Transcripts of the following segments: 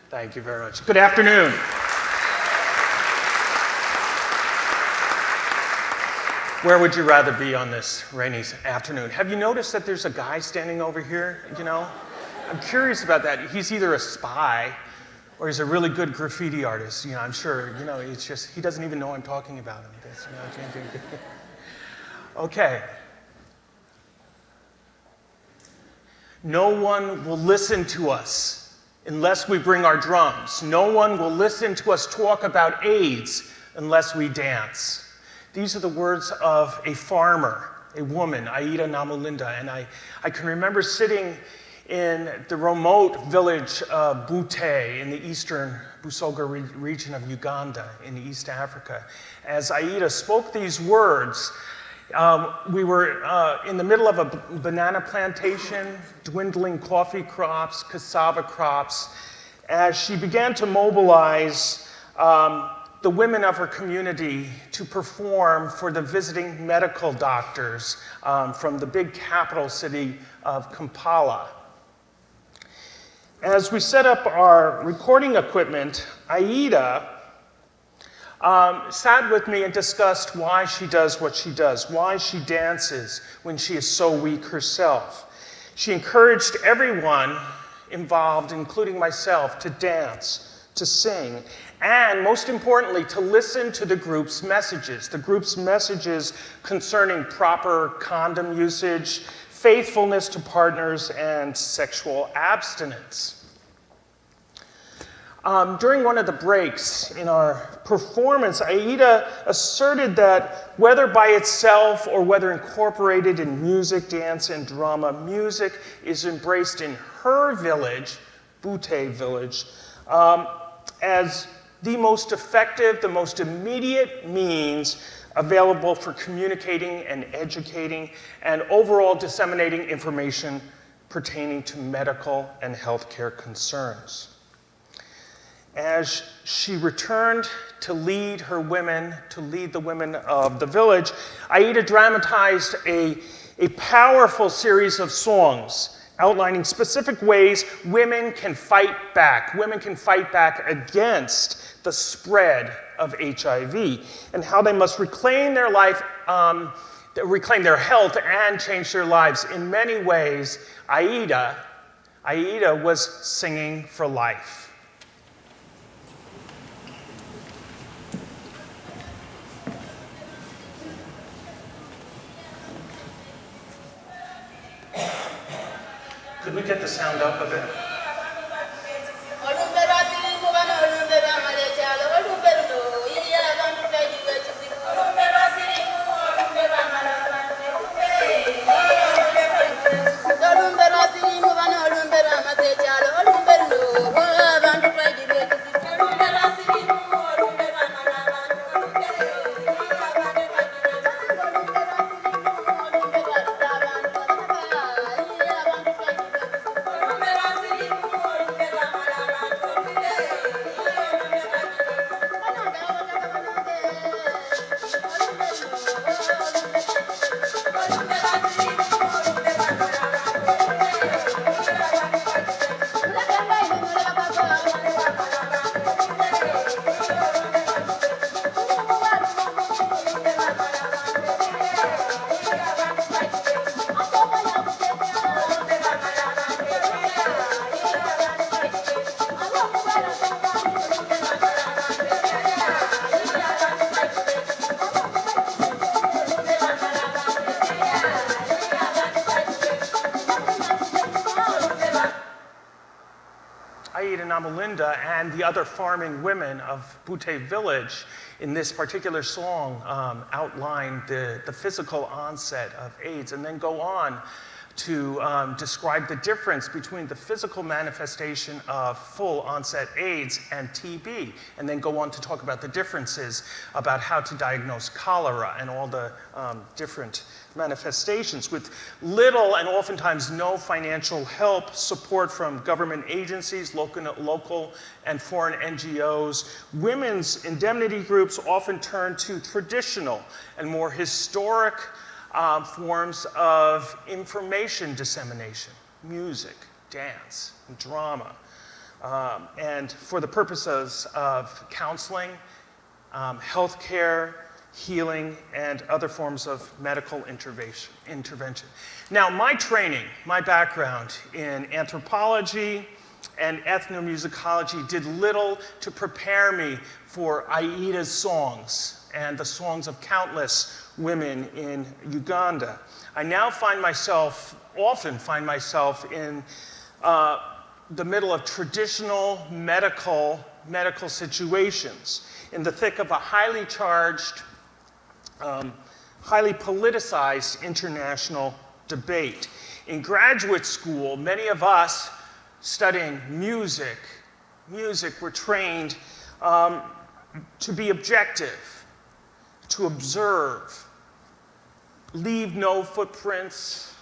Thank you very much. Good afternoon. Where would you rather be on this rainy afternoon? Have you noticed that there's a guy standing over here, you know? I'm curious about that. He's either a spy or he's a really good graffiti artist. You know, I'm sure, you know, it's just, he doesn't even know I'm talking about him. Okay. No one will listen to us unless we bring our drums. No one will listen to us talk about AIDS unless we dance. These are the words of a farmer, a woman, Aida Namulinda, and I can remember sitting in the remote village of Bute in the eastern Busoga region of Uganda in East Africa. As Aida spoke these words, we were in the middle of a banana plantation, dwindling coffee crops, cassava crops, as she began to mobilize the women of her community to perform for the visiting medical doctors from the big capital city of Kampala. As we set up our recording equipment, Aida sat with me and discussed why she does what she does, why she dances when she is so weak herself. She encouraged everyone involved, including myself, to dance, to sing, and most importantly, to listen to the group's messages concerning proper condom usage, faithfulness to partners, and sexual abstinence. During one of the breaks in our performance, Aida asserted that whether by itself or whether incorporated in music, dance, and drama, music is embraced in her village, Bute village, as the most effective, the most immediate means available for communicating and educating and overall disseminating information pertaining to medical and healthcare concerns. As she returned to lead her women, to lead the women of the village, Aida dramatized a powerful series of songs outlining specific ways women can fight back. Women can fight back against the spread of HIV and how they must reclaim their life, reclaim their health and change their lives. In many ways, Aida was singing for life. Could we get the sound up a bit? Namulinda and the other farming women of Bute village in this particular song outline the physical onset of AIDS and then go on to describe the difference between the physical manifestation of full onset AIDS and TB, and then go on to talk about the differences about how to diagnose cholera and all the different manifestations with little and oftentimes no financial help, support from government agencies, local and foreign NGOs. Women's indemnity groups often turn to traditional and more historic forms of information dissemination, music, dance, and drama, and for the purposes of counseling, healthcare, healing, and other forms of medical intervention. Now, my training, my background in anthropology and ethnomusicology did little to prepare me for Aida's songs and the songs of countless women in Uganda. I now often find myself in the middle of traditional medical situations, in the thick of a highly charged, highly politicized international debate. In graduate school, many of us studying music were trained to be objective, to observe, leave no footprints,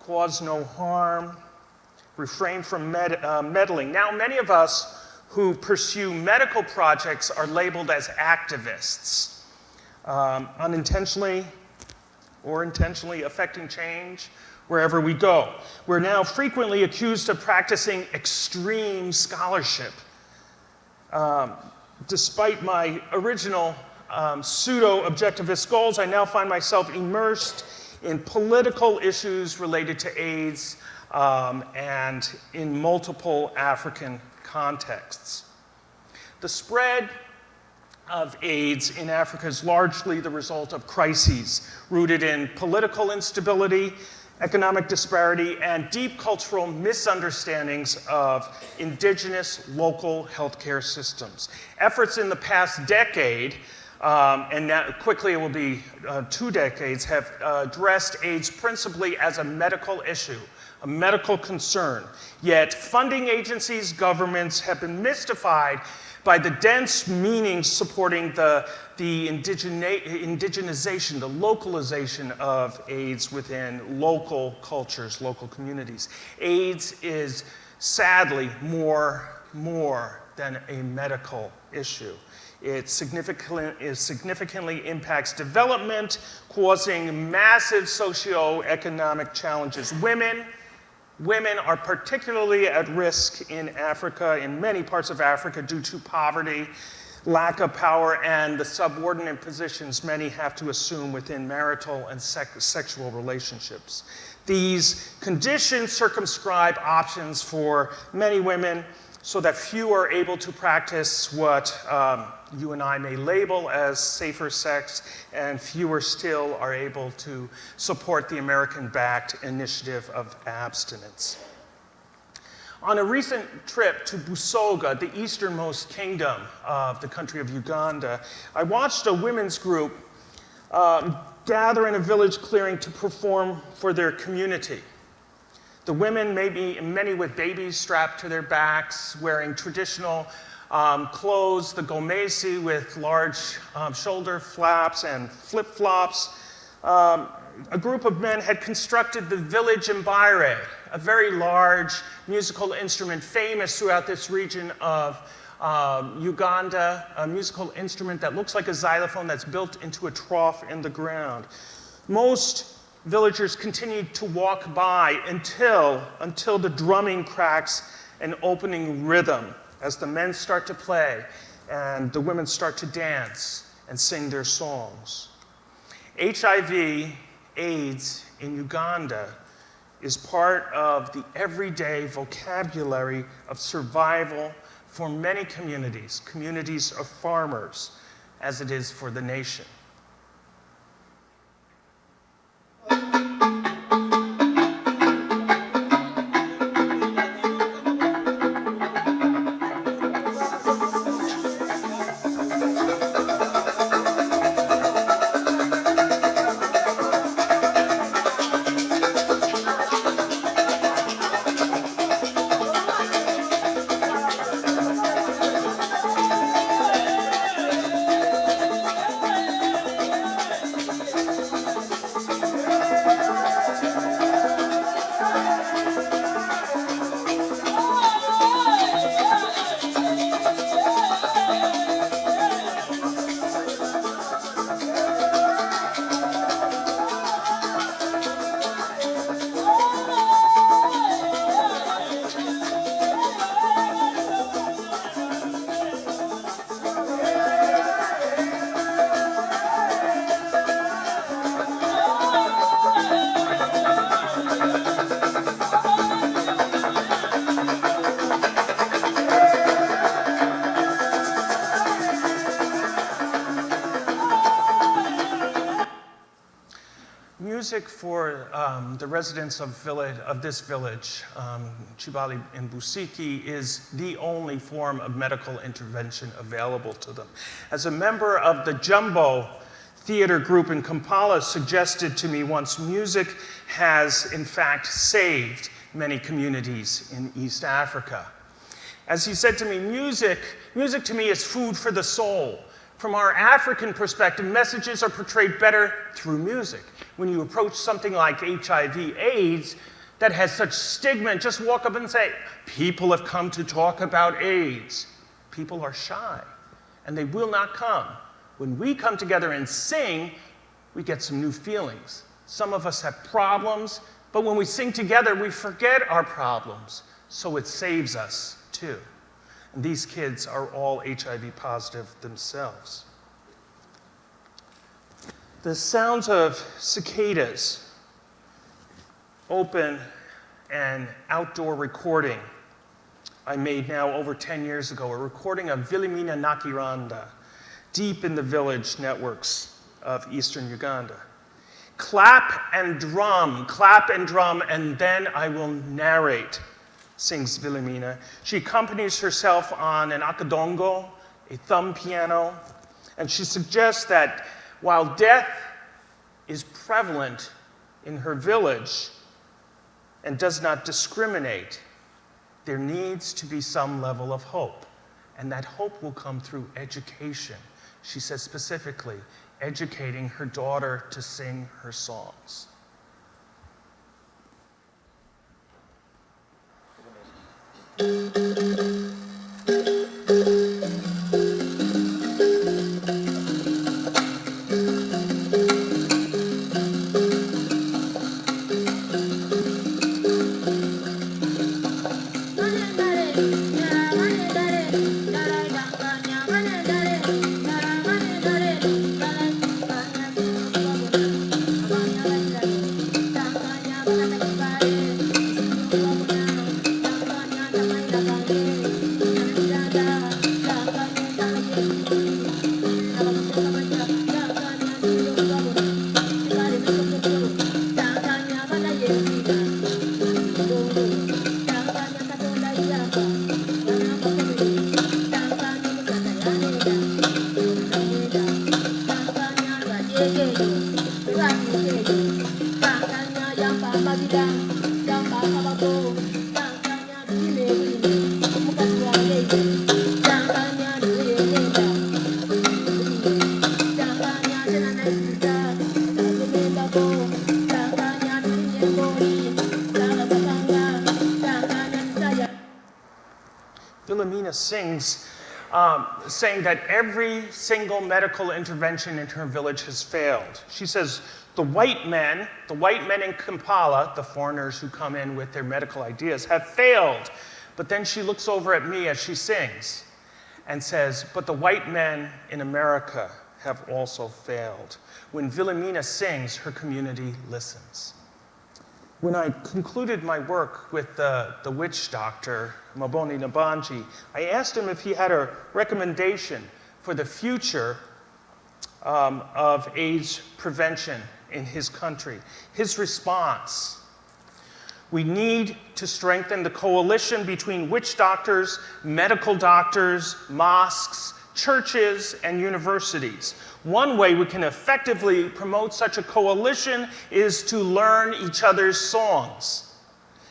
cause no harm, refrain from meddling. Now, many of us who pursue medical projects are labeled as activists, unintentionally or intentionally affecting change wherever we go. We're now frequently accused of practicing extreme scholarship. Despite my original pseudo-objectivist goals, I now find myself immersed in political issues related to AIDS and in multiple African contexts. The spread of AIDS in Africa is largely the result of crises rooted in political instability, economic disparity, and deep cultural misunderstandings of indigenous local healthcare systems. Efforts in the past decade, and now quickly it will be 2 decades, have addressed AIDS principally as a medical issue, a medical concern. Yet funding agencies, governments have been mystified by the dense meanings supporting the indigenization, the localization of AIDS within local cultures, local communities. AIDS is sadly more than a medical issue. It significantly impacts development, causing massive socioeconomic challenges. Women are particularly at risk in Africa, in many parts of Africa, due to poverty, lack of power, and the subordinate positions many have to assume within marital and sexual relationships. These conditions circumscribe options for many women so that few are able to practice what you and I may label as safer sex, and fewer still are able to support the American-backed initiative of abstinence. On a recent trip to Busoga, the easternmost kingdom of the country of Uganda, I watched a women's group gather in a village clearing to perform for their community. The women, many with babies strapped to their backs, wearing traditional clothes, the gomesi with large shoulder flaps and flip-flops. A group of men had constructed the village mbire, a very large musical instrument famous throughout this region of Uganda, a musical instrument that looks like a xylophone that's built into a trough in the ground. Most villagers continued to walk by until the drumming cracks an opening rhythm as the men start to play and the women start to dance and sing their songs. HIV, AIDS in Uganda is part of the everyday vocabulary of survival for many communities of farmers, as it is for the nation. music for the residents of this village, Chibali and Busiki, is the only form of medical intervention available to them. As a member of the Jumbo theater group in Kampala suggested to me once, music has in fact saved many communities in East Africa. As he said to me, music to me is food for the soul. From our African perspective, messages are portrayed better through music. When you approach something like HIV/AIDS that has such stigma, and just walk up and say, people have come to talk about AIDS. People are shy, and they will not come. When we come together and sing, we get some new feelings. Some of us have problems, but when we sing together, we forget our problems, so it saves us too. And these kids are all HIV positive themselves. The sounds of cicadas, open and outdoor recording I made now over 10 years ago, a recording of Vilimina Nakiranda, deep in the village networks of eastern Uganda. Clap and drum, and then I will narrate, sings Vilimina. She accompanies herself on an akadongo, a thumb piano, and she suggests that while death is prevalent in her village and does not discriminate, there needs to be some level of hope, and that hope will come through education. She says specifically, educating her daughter to sing her songs. Vilimina sings, saying that every single medical intervention in her village has failed. She says, the white men in Kampala, the foreigners who come in with their medical ideas, have failed. But then she looks over at me as she sings and says, but the white men in America have also failed. When Vilimina sings, her community listens. When I concluded my work with the witch doctor, Maboni Nabanji, I asked him if he had a recommendation for the future of AIDS prevention in his country. His response: we need to strengthen the coalition between witch doctors, medical doctors, mosques, churches, and universities. One way we can effectively promote such a coalition is to learn each other's songs.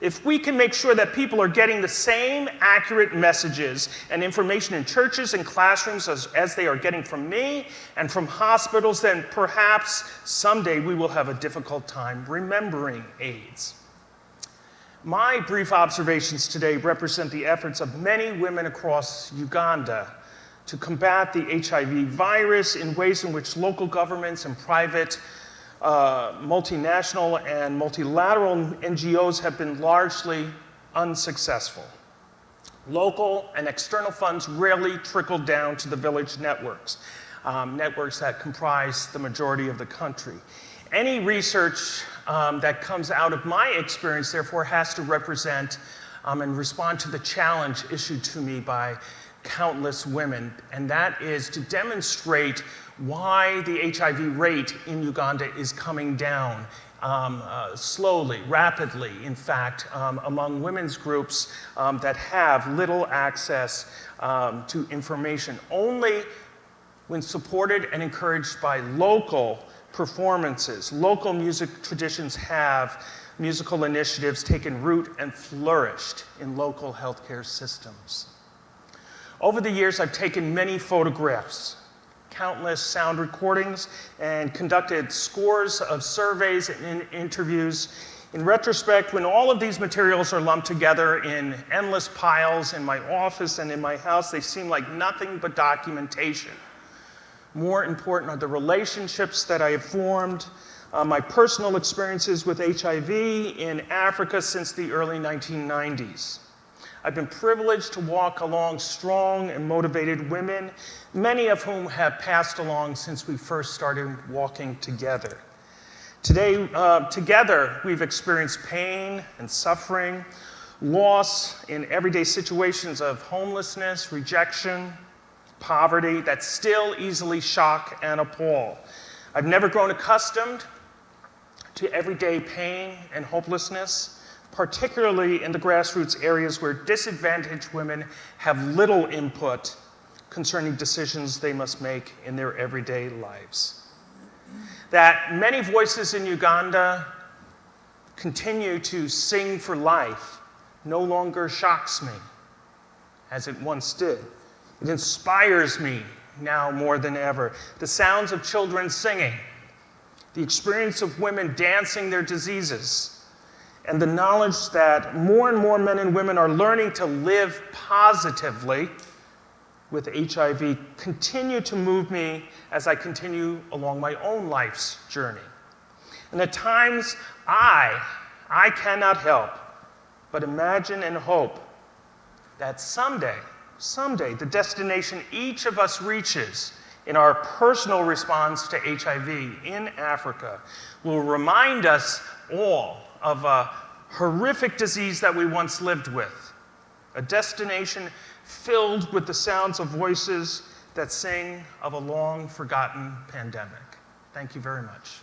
If we can make sure that people are getting the same accurate messages and information in churches and classrooms as they are getting from me and from hospitals, then perhaps someday we will have a difficult time remembering AIDS. My brief observations today represent the efforts of many women across Uganda to combat the HIV virus in ways in which local governments and private multinational and multilateral NGOs have been largely unsuccessful. Local and external funds rarely trickle down to the village networks, networks that comprise the majority of the country. Any research that comes out of my experience, therefore, has to represent and respond to the challenge issued to me by countless women, and that is to demonstrate why the HIV rate in Uganda is coming down slowly, rapidly, in fact, among women's groups that have little access to information. Only when supported and encouraged by local performances, local music traditions have musical initiatives taken root and flourished in local healthcare systems. Over the years, I've taken many photographs, countless sound recordings, and conducted scores of surveys and interviews. In retrospect, when all of these materials are lumped together in endless piles in my office and in my house, they seem like nothing but documentation. More important are the relationships that I have formed, my personal experiences with HIV in Africa since the early 1990s. I've been privileged to walk along strong and motivated women, many of whom have passed along since we first started walking together. Today, together, we've experienced pain and suffering, loss in everyday situations of homelessness, rejection, poverty that still easily shock and appall. I've never grown accustomed to everyday pain and hopelessness, particularly in the grassroots areas where disadvantaged women have little input concerning decisions they must make in their everyday lives. That many voices in Uganda continue to sing for life no longer shocks me, as it once did. It inspires me now more than ever. The sounds of children singing, the experience of women dancing their diseases, and the knowledge that more and more men and women are learning to live positively with HIV continue to move me as I continue along my own life's journey. And at times, I cannot help but imagine and hope that someday, the destination each of us reaches in our personal response to HIV in Africa will remind us all of a horrific disease that we once lived with, a destination filled with the sounds of voices that sing of a long-forgotten pandemic. Thank you very much.